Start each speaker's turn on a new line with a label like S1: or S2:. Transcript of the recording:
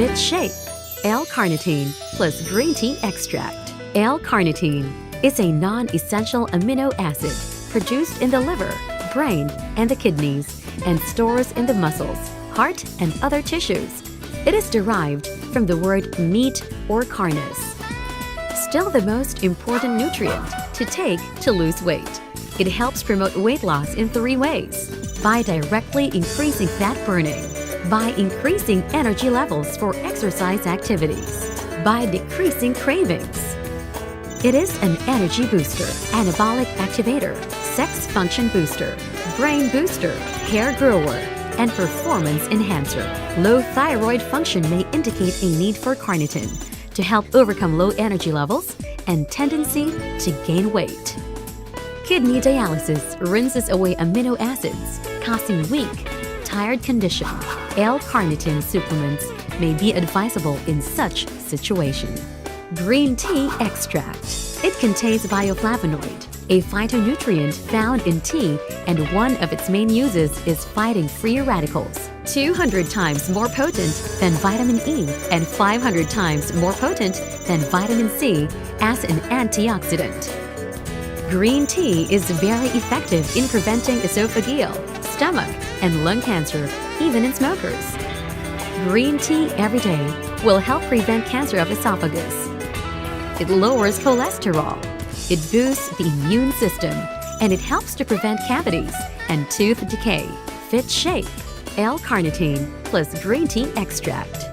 S1: fit shape. L-carnitine plus green tea extract. L-carnitine is a non-essential amino acid produced in the liver, brain, and the kidneys, and stores in the muscles, heart, and other tissues. It is derived from the word meat or carnis. Still the most important nutrient to take to lose weight. It helps promote weight loss in 3 ways: by directly increasing fat burning, by increasing energy levels for exercise activities, by decreasing cravings. It is an energy booster, anabolic activator, sex function booster, brain booster, hair grower, and performance enhancer. Low thyroid function may indicate a need for carnitine to help overcome low energy levels and tendency to gain weight. Kidney dialysis rinses away amino acids, causing weak, tired condition. L-carnitine supplements may be advisable in such situation. Green tea extract. It contains bioflavonoid, a phytonutrient found in tea, and one of its main uses is fighting free radicals. 200 times more potent than vitamin E and 500 times more potent than vitamin C as an antioxidant. Green tea is very effective in preventing esophageal, stomach, and lung cancer, even in smokers. Green tea every day will help prevent cancer of esophagus. It lowers cholesterol. It boosts the immune system, and it helps to prevent cavities and tooth decay. Fit shape. L-carnitine plus green tea extract.